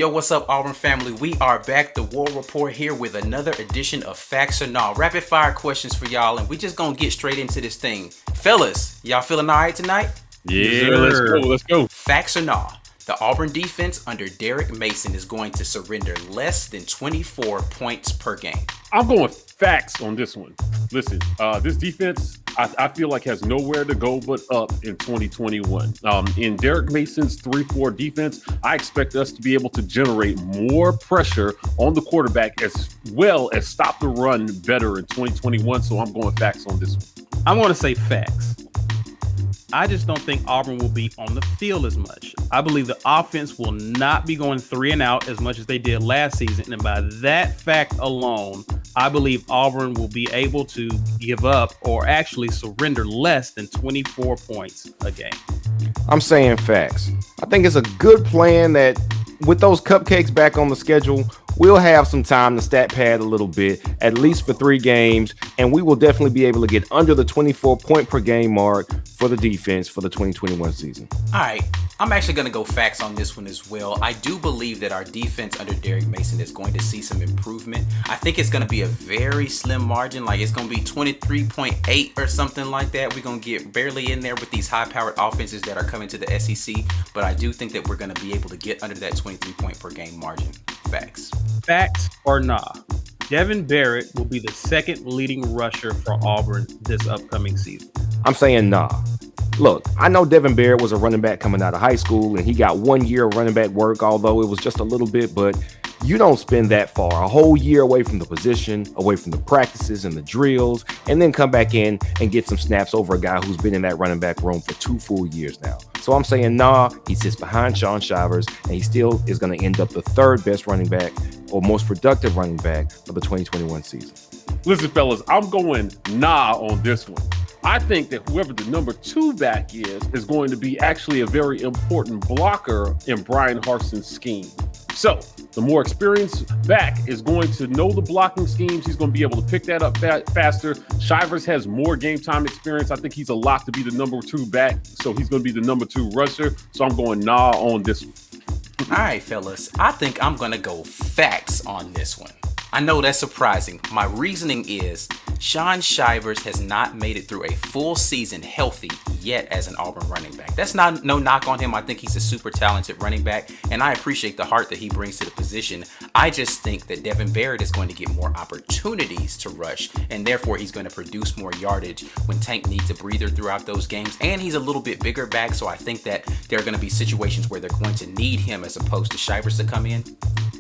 Yo, what's up, Auburn family? We are back, the War Rapport, here with another edition of Facts or Nah. Rapid fire questions for y'all, and we just gonna get straight into this thing. Fellas, y'all feeling all right tonight? Yeah, let's go. Facts or Nah. The Auburn defense under Derek Mason is going to surrender less than 24 points per game. I'm going facts on this one. Listen, this defense, I feel like has nowhere to go but up in 2021. In Derek Mason's 3-4 defense, I expect us to be able to generate more pressure on the quarterback as well as stop the run better in 2021. So I'm going facts on this one. I'm going to say facts. I just don't think Auburn will be on the field as much. I believe the offense will not be going 3 and out as much as they did last season. And by that fact alone, I believe Auburn will be able to give up or actually surrender less than 24 points a game. I'm saying facts. I think it's a good plan that with those cupcakes back on the schedule, we'll have some time to stat pad a little bit, at least for 3 games, and we will definitely be able to get under the 24 point per game mark for the defense for the 2021 season. All right, I'm actually going to go facts on this one as well. I do believe that our defense under Derek Mason is going to see some improvement. I think it's going to be a very slim margin, like it's going to be 23.8 or something like that. We're going to get barely in there with these high-powered offenses that are coming to the SEC, but I do think that we're going to be able to get under that 23 point per game margin. Facts. Facts or nah? Devan Barrett will be the second leading rusher for Auburn this upcoming season. I'm saying nah. Look, I know Devan Barrett was a running back coming out of high school, and he got 1 year of running back work, although it was just a little bit, but you don't spend that far, a whole year away from the position, away from the practices and the drills, and then come back in and get some snaps over a guy who's been in that running back room for 2 full years now. So I'm saying nah, he sits behind Shaun Shivers, and he still is going to end up the 3rd best running back or most productive running back for the 2021 season. Listen, fellas, I'm going nah on this one. I think that whoever the number 2 back is going to be actually a very important blocker in Bryan Harsin's scheme. So the more experienced back is going to know the blocking schemes. He's going to be able to pick that up faster. Shivers has more game time experience. I think he's a lot to be the number 2 back. So he's going to be the number 2 rusher. So I'm going nah on this one. All right, fellas, I think I'm going to go facts on this one. I know that's surprising. My reasoning is Shaun Shivers has not made it through a full season healthy yet as an Auburn running back. That's not no knock on him. I think he's a super talented running back, and I appreciate the heart that he brings to the position. I just think that Devan Barrett is going to get more opportunities to rush, and therefore he's going to produce more yardage when Tank needs a breather throughout those games. And he's a little bit bigger back, so I think that there are going to be situations where they're going to need him as opposed to Shivers to come in.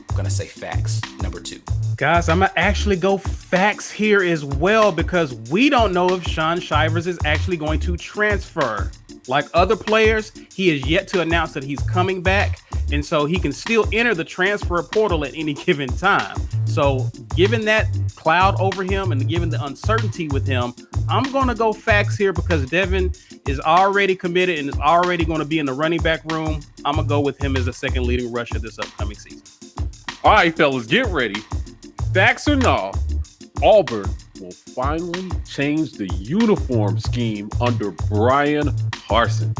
I'm going to say facts, number 2. Guys, I'm going to actually go facts here as well because we don't know if Shaun Shivers is actually going to transfer. Like other players, he is yet to announce that he's coming back, and so he can still enter the transfer portal at any given time. So given that cloud over him and given the uncertainty with him, I'm going to go facts here because Devan is already committed and is already going to be in the running back room. I'm going to go with him as a second leading rusher this upcoming season. All right, fellas, get ready. Facts or nah, Auburn will finally change the uniform scheme under Bryan Harsin.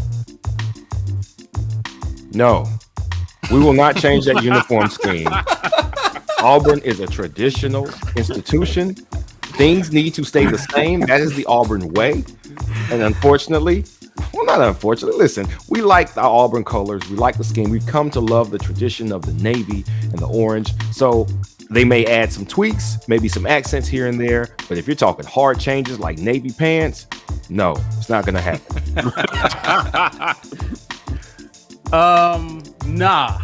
No, we will not change that uniform scheme. Auburn is a traditional institution. Things need to stay the same. That is the Auburn way. And unfortunately, well, not unfortunately, listen, we like the Auburn colors. We like the scheme. We've come to love the tradition of the navy and the orange. So they may add some tweaks, maybe some accents here and there. But if you're talking hard changes like navy pants, no, it's not going to happen. Nah,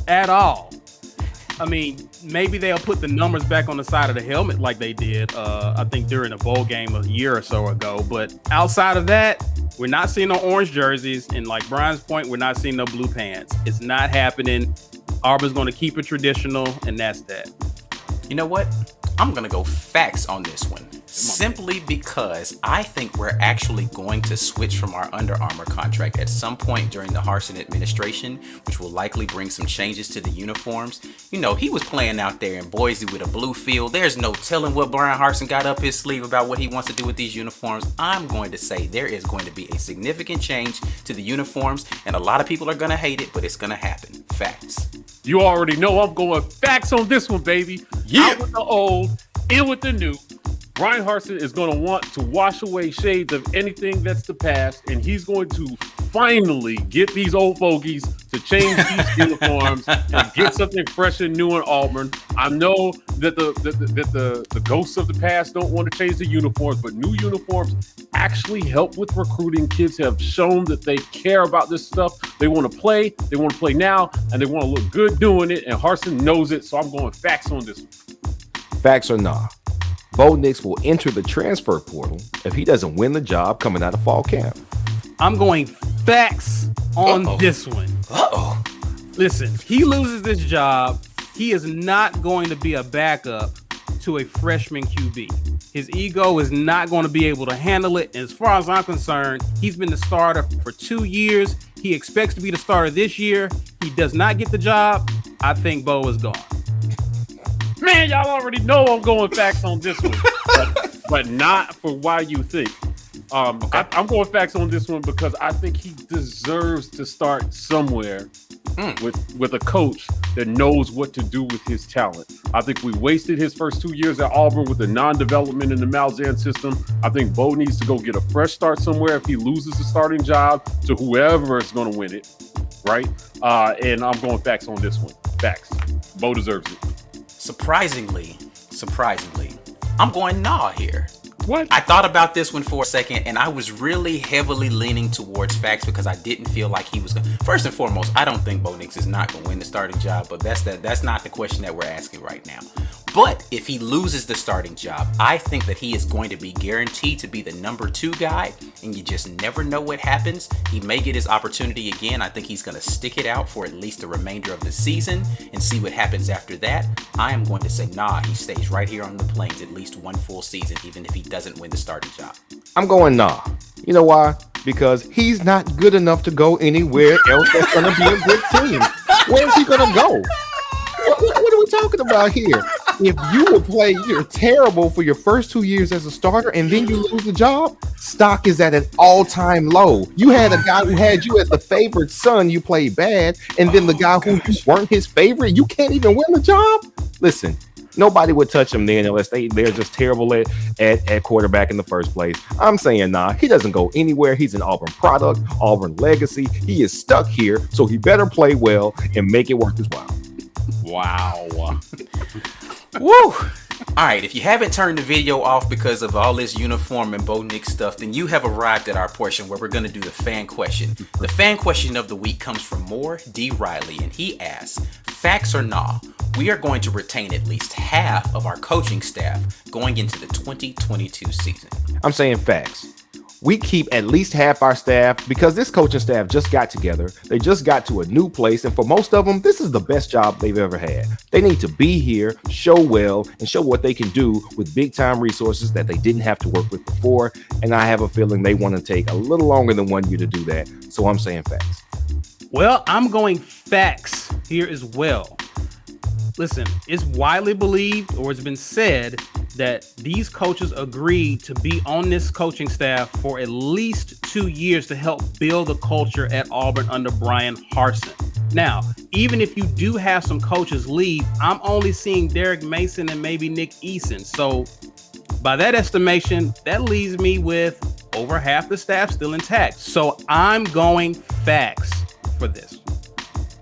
at all. I mean, maybe they'll put the numbers back on the side of the helmet like they did, I think, during a bowl game a year or so ago. But outside of that, we're not seeing no orange jerseys. And like Brian's point, we're not seeing no blue pants. It's not happening. Auburn's going to keep it traditional, and that's that. You know what? I'm going to go facts on this one. Simply because I think we're actually going to switch from our Under Armour contract at some point during the Harsin administration, which will likely bring some changes to the uniforms. You know, he was playing out there in Boise with a blue field. There's no telling what Brian Harsin got up his sleeve about what he wants to do with these uniforms. I'm going to say there is going to be a significant change to the uniforms, and a lot of people are going to hate it, but it's going to happen. Facts. You already know I'm going facts on this one, baby. Yeah. Out with the old, in with the new. Brian Harsin is going to want to wash away shades of anything that's the past, and he's going to finally get these old fogies to change these uniforms and get something fresh and new in Auburn. I know that the ghosts of the past don't want to change the uniforms, but new uniforms actually help with recruiting. Kids have shown that they care about this stuff. They want to play now, and they want to look good doing it, and Harsin knows it, so I'm going facts on this one. Facts or nah? Bo Nix will enter the transfer portal if he doesn't win the job coming out of fall camp. I'm going facts on this one. Listen, he loses this job. He is not going to be a backup to a freshman QB. His ego is not going to be able to handle it. And as far as I'm concerned, he's been the starter for 2 years. He expects to be the starter this year. He does not get the job. I think Bo is gone. Man, y'all already know I'm going facts on this one, but not for why you think. I'm going facts on this one because I think he deserves to start somewhere with a coach that knows what to do with his talent. I think we wasted his first 2 years at Auburn with the non-development in the Malzahn system. I think Bo needs to go get a fresh start somewhere if he loses the starting job to whoever is going to win it, right? And I'm going facts on this one. Facts. Bo deserves it. Surprisingly, I'm going nah here. What? I thought about this one for a second, and I was really heavily leaning towards facts because I didn't feel like he was going to. First and foremost, I don't think Bo Nix is not going to win the starting job, but that's not the question that we're asking right now. But if he loses the starting job, I think that he is going to be guaranteed to be the number 2 guy, and you just never know what happens. He may get his opportunity again. I think he's going to stick it out for at least the remainder of the season and see what happens after that. I am going to say, nah, he stays right here on the Plains at least one full season, even if he doesn't win the starting job. I'm going nah. You know why? Because he's not good enough to go anywhere else that's going to be a good team. Where is he going to go? What are we talking about here? If you will play, you're terrible for your first 2 years as a starter, and then you lose the job, stock is at an all-time low. You had a guy who had you as the favorite son, you played bad, and then the guy who weren't his favorite, you can't even win the job? Listen, nobody would touch him then unless they're just terrible at quarterback in the first place. I'm saying nah, he doesn't go anywhere. He's an Auburn product, Auburn legacy. He is stuck here, so he better play well and make it worth his while. Wow. Woo! All right, if you haven't turned the video off because of all this uniform and Bo Nix stuff, then you have arrived at our portion where we're going to do the fan question. The fan question of the week comes from Moore D. Riley, and he asks, facts or nah, we are going to retain at least half of our coaching staff going into the 2022 season. I'm saying facts. We keep at least half our staff because this coaching staff just got together. They just got to a new place. And for most of them, this is the best job they've ever had. They need to be here, show well, and show what they can do with big time resources that they didn't have to work with before. And I have a feeling they want to take a little longer than 1 year to do that. So I'm saying facts. Well, I'm going facts here as well. Listen, it's widely believed, or it's been said, that these coaches agreed to be on this coaching staff for at least 2 years to help build the culture at Auburn under Brian Harsin. Now, even if you do have some coaches leave, I'm only seeing Derek Mason and maybe Nick Eason. So by that estimation, that leaves me with over half the staff still intact. So I'm going facts for this.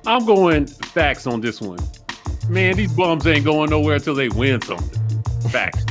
I'm going facts on this one. Man, these bums ain't going nowhere until they win something. Facts.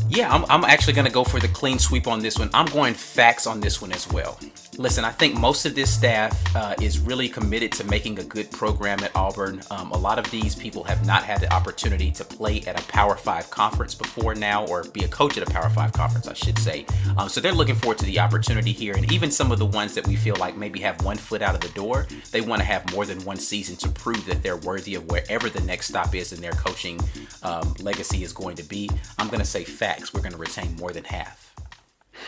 Yeah, I'm actually going to go for the clean sweep on this one. I'm going facts on this one as well. Listen, I think most of this staff is really committed to making a good program at Auburn. A lot of these people have not had the opportunity to play at a Power 5 conference before now, or be a coach at a Power 5 conference, I should say. So they're looking forward to the opportunity here. And even some of the ones that we feel like maybe have one foot out of the door, they want to have more than one season to prove that they're worthy of wherever the next stop is in their coaching legacy is going to be. I'm going to say facts. We're going to retain more than half.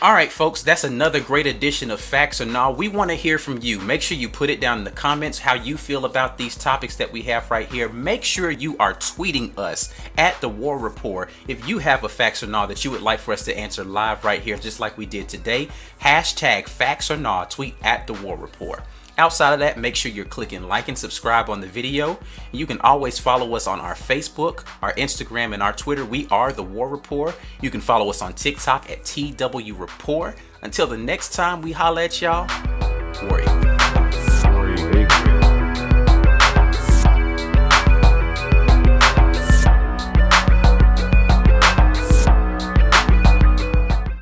All right, folks, that's another great edition of Facts or Nah. We want to hear from you. Make sure you put it down in the comments how you feel about these topics that we have right here. Make sure you are tweeting us at the War Rapport if you have a Facts or Nah that you would like for us to answer live right here, just like we did today. Hashtag Facts or Nah, tweet at the War Rapport. Outside of that, make sure you're clicking like and subscribe on the video. You can always follow us on our Facebook, our Instagram, and our Twitter. We are the War Rapport. You can follow us on TikTok at TW Rapport. Until the next time we holla at y'all, Warriors.